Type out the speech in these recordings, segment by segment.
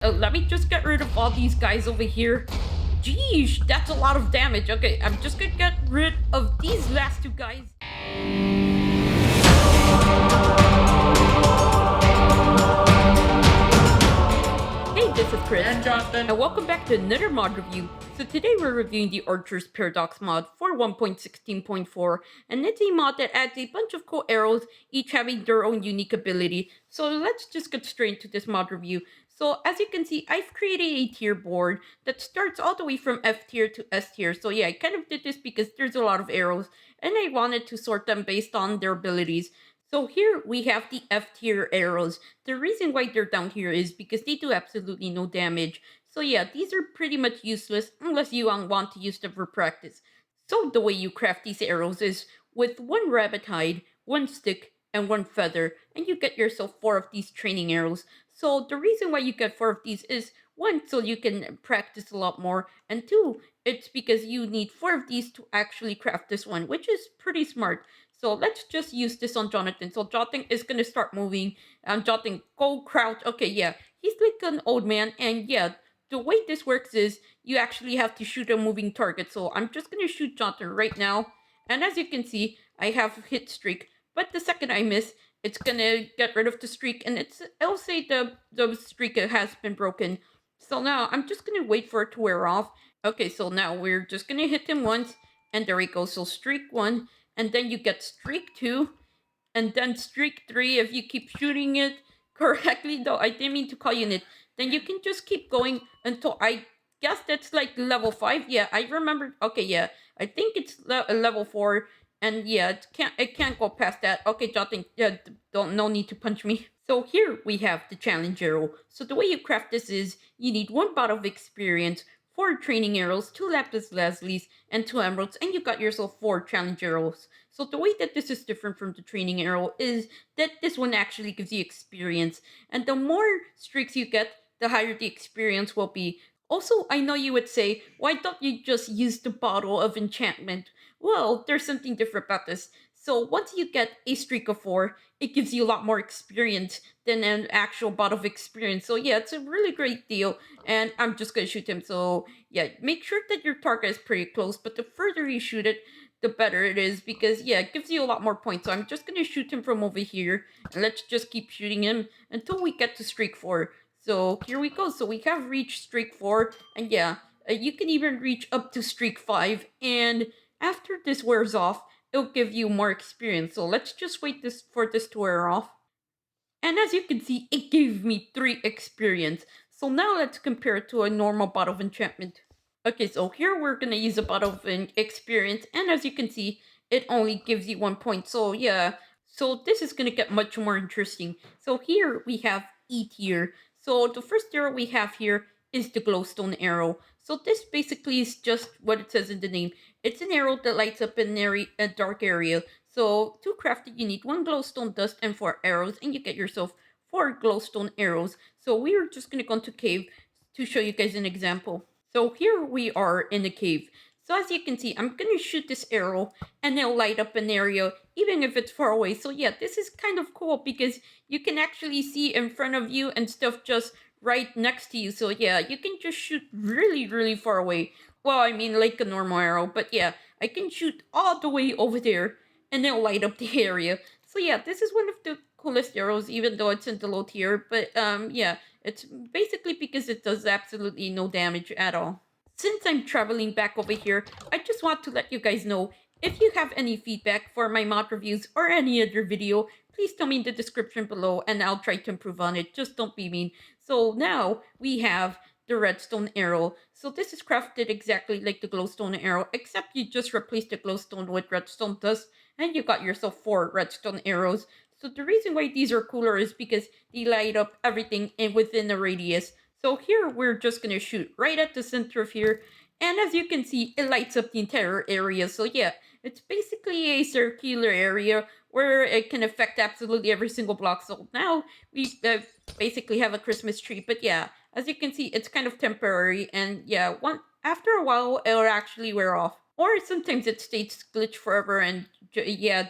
Let me just get rid of all these guys over here. Geesh, that's a lot of damage. Okay, I'm just gonna get rid of these last two guys. Hey, this is Chris. And Jonathan. And welcome back to another mod review. So today we're reviewing the Archer's Paradox mod for 1.16.4, and it's a mod that adds a bunch of cool arrows, each having their own unique ability. So let's just get straight into this mod review. So as you can see, I've created a tier board that starts all the way from F tier to S tier. So yeah, I kind of did this because there's a lot of arrows, and I wanted to sort them based on their abilities. So here we have the F tier arrows. The reason why they're down here is because they do absolutely no damage. So yeah, these are pretty much useless unless you want to use them for practice. So the way you craft these arrows is with one rabbit hide, one stick, and one feather, and you get yourself 4 of these training arrows. So the reason why you get 4 of these is 1, so you can practice a lot more, and 2, it's because you need 4 of these to actually craft this one, which is pretty smart. So let's just use this on Jonathan. So Jonathan is going to start moving. Jonathan, go crouch. Okay, yeah. He's like an old man. And yeah, the way this works is you actually have to shoot a moving target. So I'm just going to shoot Jonathan right now. And as you can see, I have hit streak. But the second I miss, it's going to get rid of the streak. And it'll say the streak has been broken. So now I'm just going to wait for it to wear off. Okay, so now we're just going to hit him once. And there we go. So streak 1. And then you get streak 2, and then streak 3 if you keep shooting it correctly, though I didn't mean to call you it. Then you can just keep going until I guess that's like level 5. Yeah, I remember. Okay, yeah, I think it's level 4, and yeah, it can't go past that. Okay, Jonathan, yeah, don't no need to punch me. So here we have the challenge arrow. So the way you craft this is you need 1 bot of experience, 4 training arrows, 2 lapis lazulis, and 2 emeralds, and you got yourself 4 challenge arrows. So the way that this is different from the training arrow is that this one actually gives you experience, and the more streaks you get, the higher the experience will be. Also, I know you would say, why don't you just use the bottle of enchantment? Well, there's something different about this. So once you get a streak of 4, it gives you a lot more experience than an actual bottle of experience. So yeah, it's a really great deal, and I'm just gonna shoot him. So yeah, make sure that your target is pretty close, but the further you shoot it, the better it is, because yeah, it gives you a lot more points. So I'm just gonna shoot him from over here, and let's just keep shooting him until we get to streak 4. So here we go. So we have reached streak 4, and yeah, you can even reach up to streak 5, and after this wears off, it'll give you more experience. So let's just wait for this to wear off. And as you can see, it gave me 3 experience. So now let's compare it to a normal bottle of enchantment. Okay, so here we're gonna use a bottle of experience, and as you can see, it only gives you 1 point. So yeah, so this is gonna get much more interesting. So here we have E tier. So the first arrow we have here is the Glowstone Arrow. So this basically is just what it says in the name. It's an arrow that lights up a dark area. So to craft it, you need 1 glowstone dust and 4 arrows, and you get yourself 4 glowstone arrows. So we are just gonna go into cave to show you guys an example. So here we are in the cave. So as you can see, I'm gonna shoot this arrow and it'll light up an area even if it's far away. So yeah, this is kind of cool because you can actually see in front of you and stuff just right next to you. So yeah, you can just shoot really, really far away. Well, I mean like a normal arrow, but yeah, I can shoot all the way over there and it'll light up the area. So yeah, this is one of the coolest arrows, even though it's in the low tier. But yeah, it's basically because it does absolutely no damage at all. Since I'm traveling back over here, I just want to let you guys know, if you have any feedback for my mod reviews or any other video, please tell me in the description below and I'll try to improve on it. Just don't be mean. So now we have the Redstone Arrow. So this is crafted exactly like the Glowstone Arrow, except you just replace the glowstone with redstone dust and you got yourself 4 redstone arrows. So the reason why these are cooler is because they light up everything within a radius. So here we're just going to shoot right at the center of here. And as you can see, it lights up the entire area. So yeah, it's basically a circular area where it can affect absolutely every single block. So now we basically have a Christmas tree. But yeah, as you can see, it's kind of temporary. And yeah, after a while, it'll actually wear off. Or sometimes it stays glitched forever and yeah,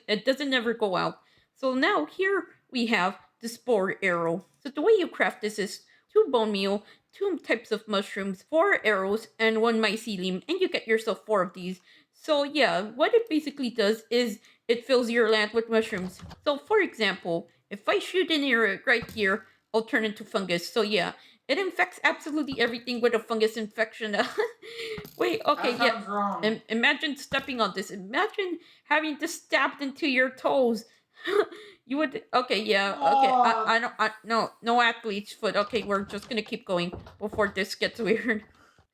it doesn't never go out. So now here we have the Spore Arrow. So the way you craft this is 2 bone meal, 2 types of mushrooms, 4 arrows, and 1 mycelium, and you get yourself 4 of these. So yeah, what it basically does is it fills your land with mushrooms. So for example, if I shoot an arrow right here, I'll turn into fungus. So yeah, it infects absolutely everything with a fungus infection. Wait, okay, That sounds wrong. Imagine stepping on this. Imagine having this stabbed into your toes. You would, okay, yeah, okay. What? I don't, no athlete's foot. Okay, we're just gonna keep going before this gets weird.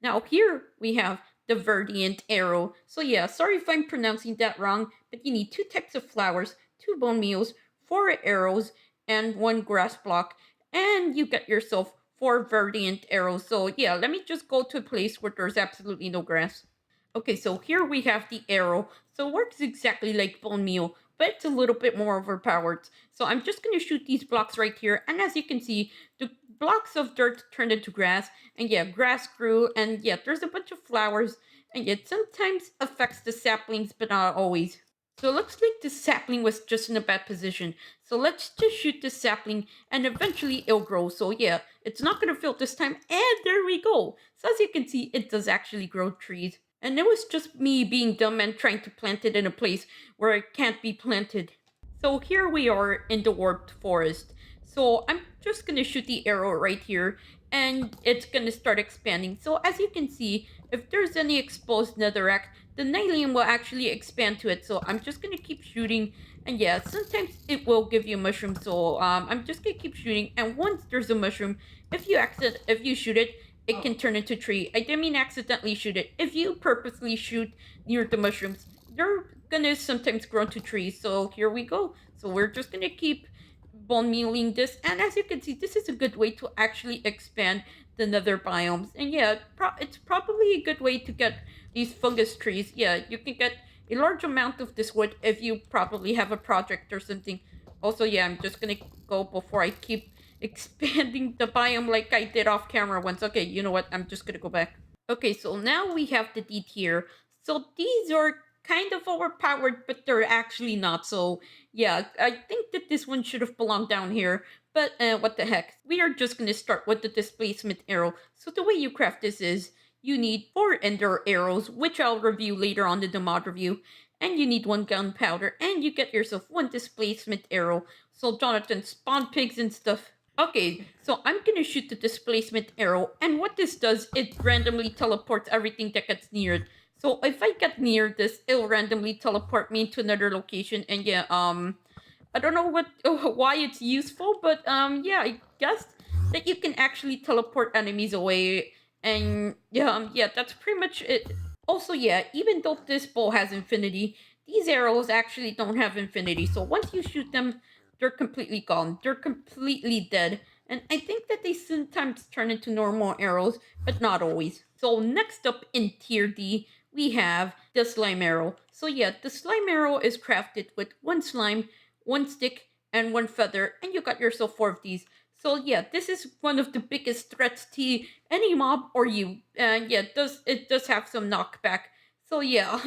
Now here we have the Verdian Arrow. So yeah, sorry if I'm pronouncing that wrong, but you need 2 types of flowers, 2 bone meals, 4 arrows, and 1 grass block, and you get yourself 4 Verdian Arrows. So yeah, let me just go to a place where there's absolutely no grass. Okay, so here we have the arrow. So it works exactly like bone meal, but it's a little bit more overpowered. So I'm just going to shoot these blocks right here. And as you can see, the blocks of dirt turned into grass. And yeah, grass grew. And yeah, there's a bunch of flowers. And yet sometimes affects the saplings, but not always. So it looks like the sapling was just in a bad position. So let's just shoot the sapling and eventually it'll grow. So yeah, it's not going to fill this time. And there we go. So as you can see, it does actually grow trees. And it was just me being dumb and trying to plant it in a place where it can't be planted. So here we are in the warped forest. So I'm just gonna shoot the arrow right here and it's gonna start expanding. So as you can see, if there's any exposed netherrack, the nylium will actually expand to it. So I'm just gonna keep shooting. And yeah, sometimes it will give you a mushroom. So I'm just gonna keep shooting. And once there's a mushroom, if you shoot it, it can turn into tree. I didn't mean accidentally shoot it. If you purposely shoot near the mushrooms, they're gonna sometimes grow into trees. So here we go. So we're just gonna keep bone mealing this. And as you can see, this is a good way to actually expand the nether biomes. And yeah, it's probably a good way to get these fungus trees. Yeah, you can get a large amount of this wood if you probably have a project or something. Also, yeah, I'm just gonna go before I keep expanding the biome like I did off camera once. Okay, you know what? I'm just gonna go back. Okay, so now we have the D tier. So these are kind of overpowered, but they're actually not. So yeah, I think that this one should have belonged down here. But what the heck? We are just gonna start with the Displacement Arrow. So the way you craft this is you need 4 Ender Arrows, which I'll review later on in the mod review. And you need 1 gunpowder, and you get yourself 1 Displacement Arrow. So Jonathan, spawn pigs and stuff. Okay, so I'm gonna shoot the Displacement Arrow, and what this does, it randomly teleports everything that gets near it. So if I get near this, it'll randomly teleport me to another location, and yeah, I don't know what why it's useful, but yeah, I guess that you can actually teleport enemies away, and yeah, that's pretty much it. Also, yeah, even though this bow has infinity, these arrows actually don't have infinity. So once you shoot them, they're completely gone. They're completely dead. And I think that they sometimes turn into normal arrows, but not always. So next up in tier D, we have the slime arrow. So yeah, the slime arrow is crafted with 1 slime, 1 stick, and 1 feather, and you got yourself 4 of these. So yeah, this is one of the biggest threats to any mob or you. And yeah, it does have some knockback. So yeah,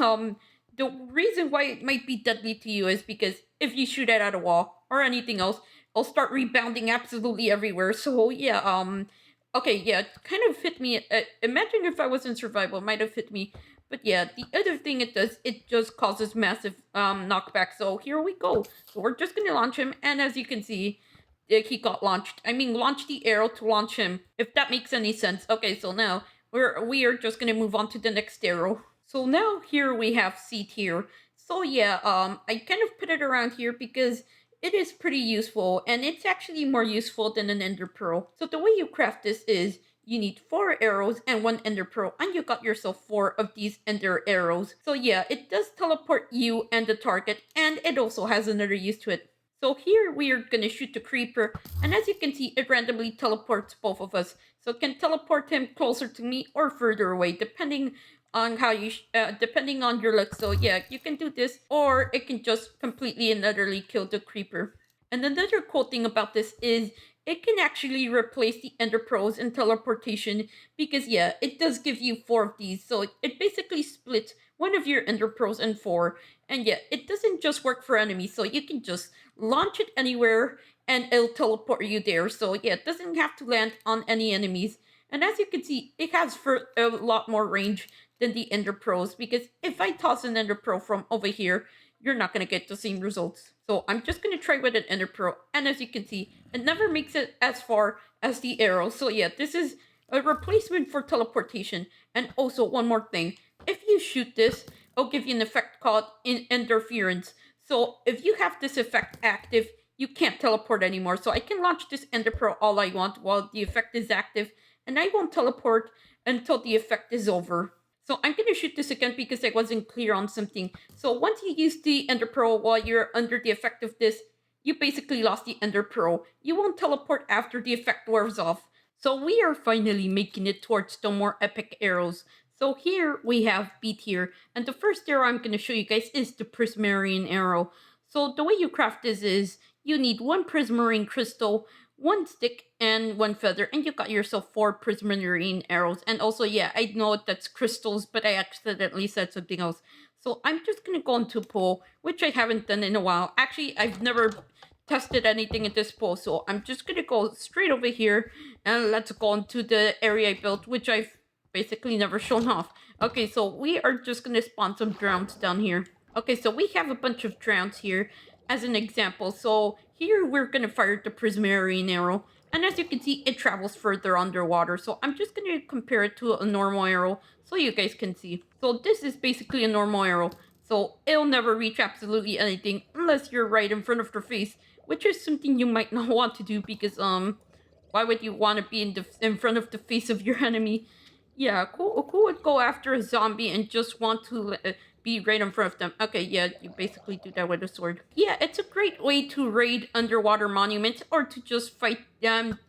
the reason why it might be deadly to you is because if you shoot it at a wall or anything else, it'll start rebounding absolutely everywhere. So yeah, okay, yeah, it kind of hit me. Imagine if I was in survival, it might have hit me. But yeah, the other thing it does, it just causes massive knockback. So here we go. So we're just gonna launch him, and as you can see, he got launched. I mean, launch the arrow to launch him, if that makes any sense. Okay, so now we are just gonna move on to the next arrow. So now here we have C tier. So yeah, I kind of put it around here because it is pretty useful, and it's actually more useful than an ender pearl. So the way you craft this is you need 4 arrows and 1 ender pearl, and you got yourself 4 of these ender arrows. So yeah, it does teleport you and the target, and it also has another use to it. So here we are gonna shoot the creeper, and as you can see, it randomly teleports both of us. So it can teleport him closer to me or further away, depending on how you, depending on your luck. So yeah, you can do this, or it can just completely and utterly kill the creeper. And another cool thing about this is it can actually replace the ender pearls in teleportation because yeah, it does give you 4 of these. So it basically splits one of your ender pearls in 4. And yeah, it doesn't just work for enemies, so you can just launch it anywhere and it'll teleport you there. So yeah, it doesn't have to land on any enemies. And as you can see, it has for a lot more range than the Ender Pros, because if I toss an Ender Pro from over here, you're not going to get the same results. So I'm just going to try with an Ender Pro, and as you can see, it never makes it as far as the arrow. So yeah, this is a replacement for teleportation. And also one more thing, if you shoot this, it'll give you an effect called interference. So if you have this effect active, you can't teleport anymore. So I can launch this Ender Pro all I want while the effect is active, and I won't teleport until the effect is over. So I'm going to shoot this again because I wasn't clear on something. So once you use the Ender Pro while you're under the effect of this, you basically lost the Ender Pro. You won't teleport after the effect wears off. So we are finally making it towards the more epic arrows. So here we have B tier, and the first arrow I'm going to show you guys is the Prismarian Arrow. So the way you craft this is you need 1 Prismarine crystal, 1 stick, and 1 feather, and you got yourself 4 Prismarine arrows. And also, yeah, I know that's crystals, but I accidentally said something else. So I'm just gonna go into pool, which I haven't done in a while. Actually, I've never tested anything in this pool, so I'm just gonna go straight over here, and let's go into the area I built, which I've basically never shown off. Okay, so we are just gonna spawn some drowns down here. Okay, so we have a bunch of drowns here as an example. So here we're gonna fire the Prismarine Arrow, and as you can see, it travels further underwater. So I'm just gonna compare it to a normal arrow so you guys can see. So this is basically a normal arrow. So it'll never reach absolutely anything unless you're right in front of their face, which is something you might not want to do because why would you want to be in front of the face of your enemy? Yeah, who would go after a zombie and just want to be right in front of them? Okay, yeah, you basically do that with a sword. Yeah, it's a great way to raid underwater monuments or to just fight them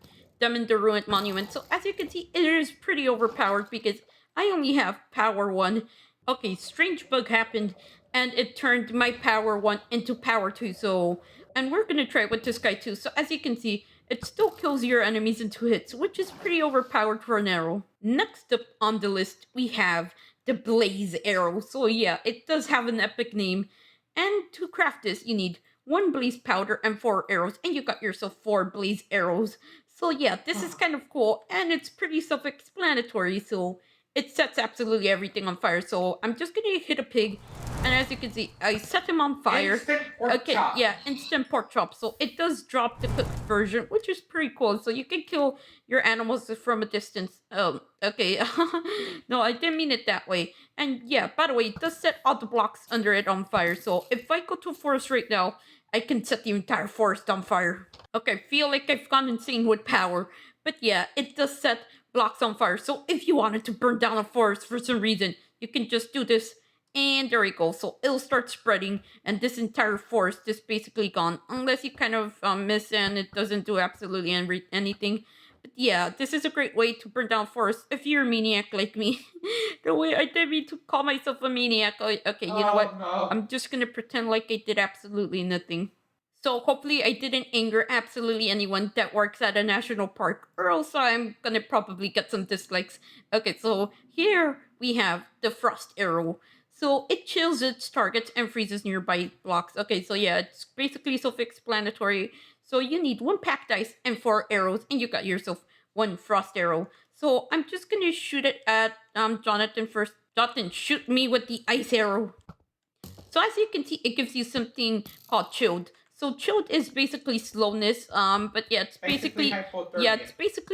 in the ruined monument. So as you can see, it is pretty overpowered because I only have power 1. Okay, strange bug happened and it turned my power 1 into power 2. So, and we're gonna try it with this guy too. So as you can see, it still kills your enemies in 2 hits, which is pretty overpowered for an arrow. Next up on the list, we have the Blaze Arrow. So yeah, it does have an epic name. And to craft this, you need 1 Blaze Powder and 4 arrows, and you got yourself 4 Blaze Arrows. So yeah, this is kind of cool, and it's pretty self-explanatory, so it sets absolutely everything on fire. So I'm just gonna hit a pig, and as you can see, I set him on fire. Instant pork chop. Yeah, instant pork chop. So it does drop the cooked version, which is pretty cool. So you can kill your animals from a distance. Okay. No, I didn't mean it that way. And yeah, by the way, it does set all the blocks under it on fire. So if I go to a forest right now, I can set the entire forest on fire. Okay, I feel like I've gone insane with power. But yeah, it does set blocks on fire. So if you wanted to burn down a forest for some reason, you can just do this. And there we go. So it'll start spreading, and this entire forest is basically gone, unless you kind of miss and it doesn't do absolutely anything. But yeah, this is a great way to burn down forests if you're a maniac like me. The way I didn't mean to call myself a maniac. Okay, you know what? No. I'm just gonna pretend like I did absolutely nothing. So hopefully I didn't anger absolutely anyone that works at a national park, or else I'm gonna probably get some dislikes. Okay, so here we have the Frost Arrow. So it chills its targets and freezes nearby blocks. Okay, so yeah, it's basically self-explanatory. So you need 1 packed ice and 4 arrows, and you got yourself 1 Frost Arrow. So I'm just gonna shoot it at Jonathan first. Jonathan, shoot me with the ice arrow. So as you can see, it gives you something called chilled. So chilled is basically slowness, but yeah, it's basically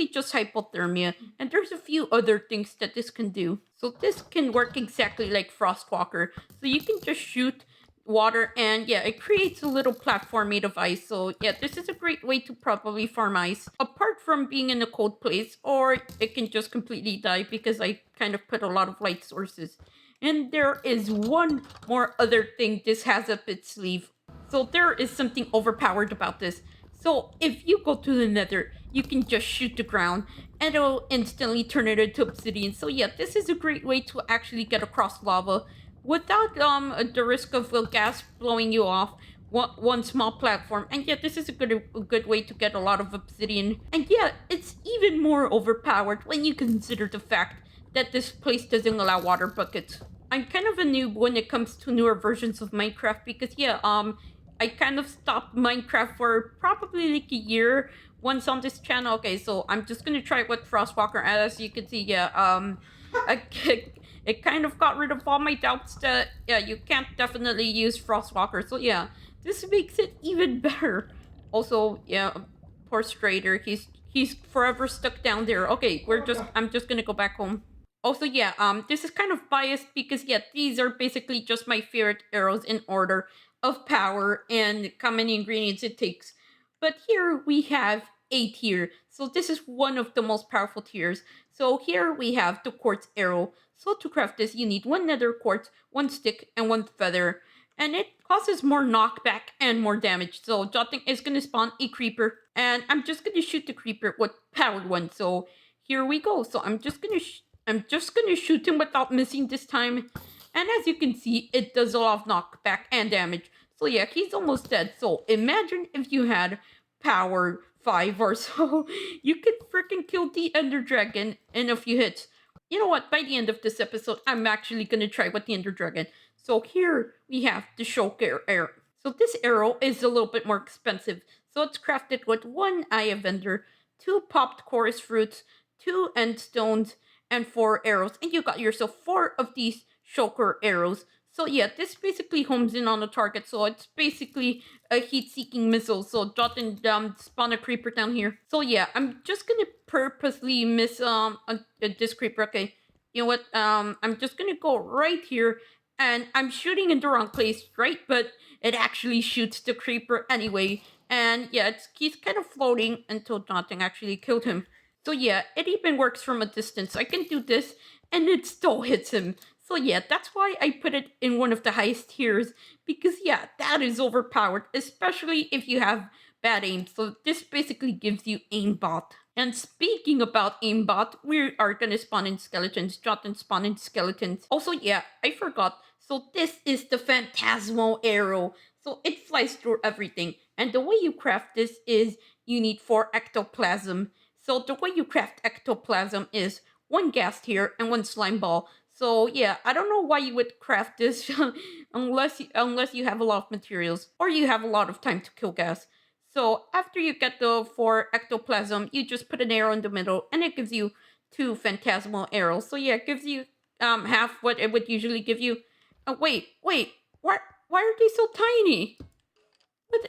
just hypothermia. And there's a few other things that this can do. So this can work exactly like Frostwalker. So you can just shoot water, and yeah, it creates a little platform made of ice. So yeah, this is a great way to probably farm ice, apart from being in a cold place, or it can just completely die because I kind of put a lot of light sources. And there is one more other thing this has up its sleeve. So there is something overpowered about this. So if you go to the nether, you can just shoot the ground and it'll instantly turn it into obsidian. So yeah, this is a great way to actually get across lava without the risk of gas blowing you off one small platform. And yeah, this is a good way to get a lot of obsidian. And yeah, it's even more overpowered when you consider the fact that this place doesn't allow water buckets. I'm kind of a noob when it comes to newer versions of Minecraft because yeah, I kind of stopped Minecraft for probably like a year once on this channel. Okay, so I'm just gonna try it with Frostwalker, and as you can see, yeah, I, it kind of got rid of all my doubts that yeah, you can't definitely use Frostwalker. So yeah, this makes it even better. Also, yeah, poor Strader, he's forever stuck down there. Okay, I'm just gonna go back home. Also, yeah, this is kind of biased because yeah, these are basically just my favorite arrows in order of power and how many ingredients it takes. But here we have a tier. So this is one of the most powerful tiers. So here we have the Quartz Arrow. So to craft this, you need one nether quartz, one stick, and one feather. And it causes more knockback and more damage. So Jotting is going to spawn a creeper. And I'm just going to shoot the creeper with powered one. So here we go. So I'm just going to shoot him without missing this time. And as you can see, it does a lot of knockback and damage. So yeah, he's almost dead. So imagine if you had power 5 or so. You could freaking kill the Ender Dragon in a few hits. You know what? By the end of this episode, I'm actually going to try with the Ender Dragon. So here we have the Shulker Arrow. So this arrow is a little bit more expensive. So it's crafted with 1 Eye of Ender, 2 popped chorus fruits, 2 end stones, and 4 arrows. And you got yourself 4 of these Shulker arrows. So yeah, this basically homes in on the target. So it's basically a heat-seeking missile. So Jotin spawn a creeper down here. So yeah, I'm just gonna purposely miss this creeper. Okay, you know what? I'm just gonna go right here, and I'm shooting in the wrong place, right? But it actually shoots the creeper anyway. And yeah, he's kind of floating until Jotin actually killed him. So yeah, it even works from a distance. I can do this, and it still hits him. So yeah, that's why I put it in one of the highest tiers, because yeah, that is overpowered, especially if you have bad aim. So this basically gives you aimbot. And speaking about aimbot, we are gonna spawn in skeletons, Jotin spawn in skeletons. Also yeah, I forgot. So this is the Phantasmo Arrow. So it flies through everything. And the way you craft this is you need 4 ectoplasm. So the way you craft ectoplasm is 1 gas tier and 1 slime ball. So yeah, I don't know why you would craft this unless you have a lot of materials or you have a lot of time to kill gas. So after you get the 4 ectoplasm, you just put an arrow in the middle and it gives you 2 Phantasmal arrows. So yeah, it gives you half what it would usually give you. Wait, why are they so tiny? What?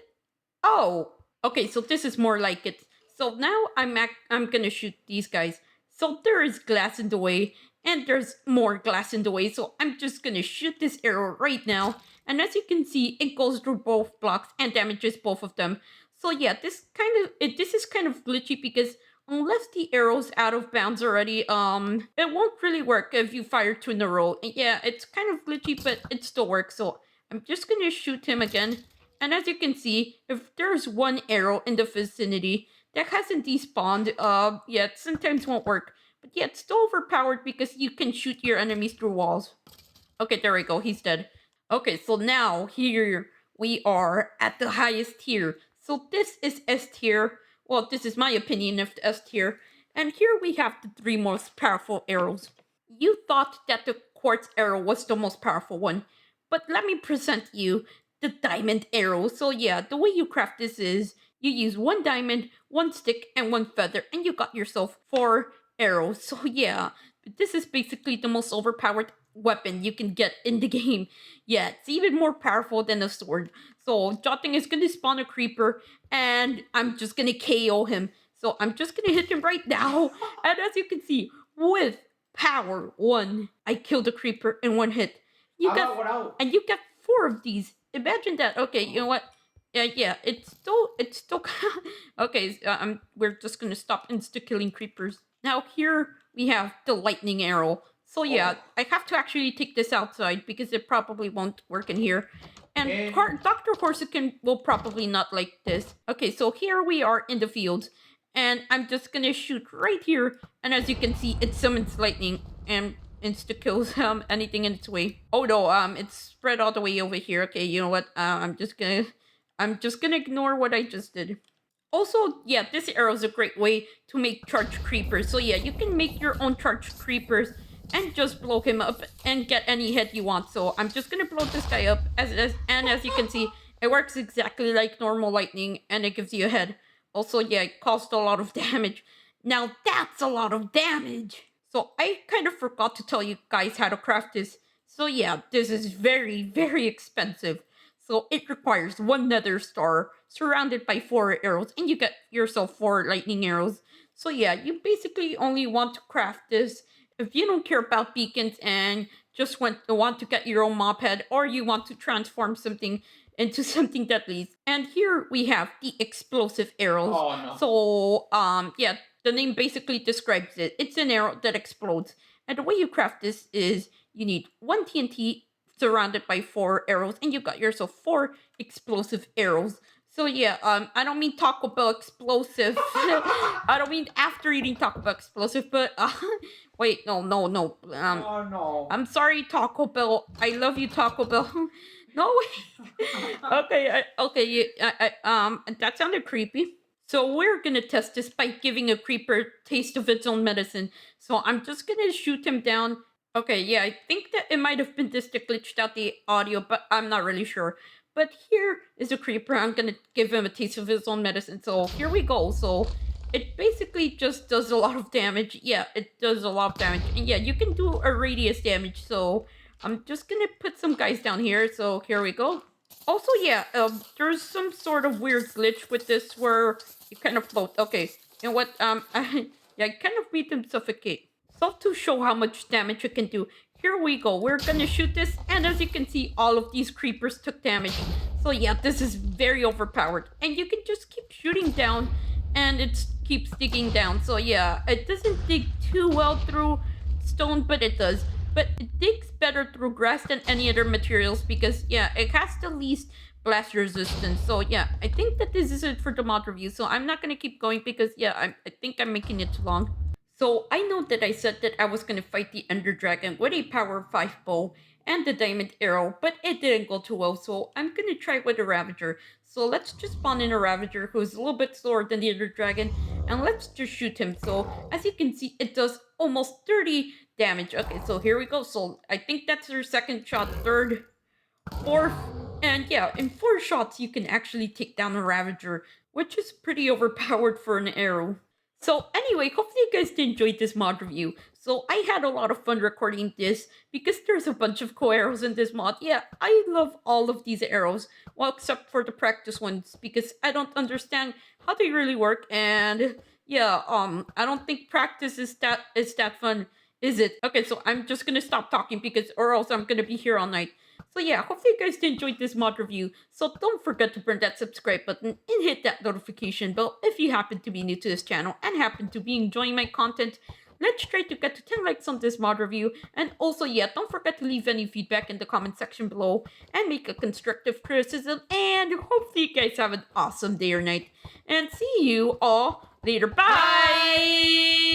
Oh, okay, so this is more like it. So now I'm gonna shoot these guys. So there is glass in the way, and there's more glass in the way. So I'm just gonna shoot this arrow right now. And as you can see, it goes through both blocks and damages both of them. So yeah, this is kind of glitchy because unless the arrow's out of bounds already, it won't really work if you fire 2 in a row. And yeah, it's kind of glitchy, but it still works. So I'm just gonna shoot him again. And as you can see, if there's 1 arrow in the vicinity that hasn't despawned, yeah, it sometimes won't work. But yeah, it's still overpowered because you can shoot your enemies through walls. Okay, there we go, he's dead. Okay, so now here we are at the highest tier. So this is S tier. Well, this is my opinion of the S tier. And here we have the 3 most powerful arrows. You thought that the Quartz Arrow was the most powerful one, but let me present you the Diamond Arrow. So yeah, the way you craft this is you use 1 diamond, 1 stick, and 1 feather, and you got yourself 4 arrows. So yeah, this is basically the most overpowered weapon you can get in the game. Yeah, it's even more powerful than a sword. So Jotting is gonna spawn a creeper, and I'm just gonna KO him. So I'm just gonna hit him right now. And as you can see, with power 1, I killed a creeper in 1 hit. You get 4 of these. Imagine that. Okay, you know what? Yeah, it's still okay. We're just gonna stop insta-killing creepers. Now here we have the Lightning Arrow. So yeah, I have to actually take this outside because it probably won't work in here. And Dr. Corsican will probably not like this. Okay, so here we are in the fields. And I'm just gonna shoot right here. And as you can see, it summons lightning and insta-kills anything in its way. Oh no, it's spread all the way over here. Okay, you know what? I'm just gonna ignore what I just did. Also, yeah, this arrow is a great way to make charged creepers. So yeah, you can make your own charged creepers and just blow him up and get any hit you want. So I'm just gonna blow this guy up, and as you can see, It works exactly like normal lightning, and it gives you a head. Also, yeah, it costs a lot of damage. Now that's a lot of damage! So I kind of forgot to tell you guys how to craft this. So yeah, this is very, very expensive. So it requires one nether star surrounded by 4 arrows, and you get yourself 4 lightning arrows. So yeah, you basically only want to craft this if you don't care about beacons and just want to get your own mob head, or you want to transform something into something deadly. And here we have the explosive arrows. Oh no. So yeah, the name basically describes it. It's an arrow that explodes. And the way you craft this is you need 1 TNT surrounded by 4 arrows, and you got yourself 4 explosive arrows. So yeah, I don't mean Taco Bell explosive. I don't mean after eating Taco Bell explosive, but wait, no. Oh no. I'm sorry, Taco Bell. I love you, Taco Bell. No way. Okay, that sounded creepy. So we're gonna test this by giving a creeper taste of its own medicine. So I'm just gonna shoot him down. Okay, yeah, I think that it might have been this that glitched out the audio, but I'm not really sure. But here is a creeper. I'm gonna give him a taste of his own medicine. So here we go. So it basically just does a lot of damage. Yeah, it does a lot of damage. And yeah, you can do a radius damage. So I'm just gonna put some guys down here. So here we go. Also, yeah, there's some sort of weird glitch with this where you kind of float. Okay, you know what? Yeah, I kind of made them suffocate. So to show how much damage it can do, here we go. We're gonna shoot this, and as you can see, all of these creepers took damage. So yeah, this is very overpowered, and you can just keep shooting down, and it keeps digging down. So yeah, it doesn't dig too well through stone, but it does. But it digs better through grass than any other materials because yeah, it has the least blast resistance. So yeah, I think that this is it for the mod review. So I'm not gonna keep going because yeah, I think I'm making it too long. So I know that I said that I was gonna fight the Ender Dragon with a power 5 bow and the diamond arrow, but it didn't go too well. So I'm gonna try with a Ravager. So let's just spawn in a Ravager who's a little bit slower than the Ender Dragon, and let's just shoot him. So as you can see, it does almost 30 damage. Okay, so here we go. So I think that's your second shot, third, fourth, and yeah, in 4 shots you can actually take down a Ravager, which is pretty overpowered for an arrow. So anyway, hopefully you guys did enjoy this mod review. So I had a lot of fun recording this because there's a bunch of cool arrows in this mod. Yeah, I love all of these arrows, well, except for the practice ones because I don't understand how they really work. And yeah, I don't think practice is that fun, is it? Okay, so I'm just gonna stop talking because or else I'm gonna be here all night. So yeah, hopefully you guys did enjoy this mod review. So don't forget to burn that subscribe button and hit that notification bell if you happen to be new to this channel and happen to be enjoying my content. Let's try to get to 10 likes on this mod review. And also, yeah, don't forget to leave any feedback in the comment section below and make a constructive criticism. And hopefully you guys have an awesome day or night. And see you all later. Bye!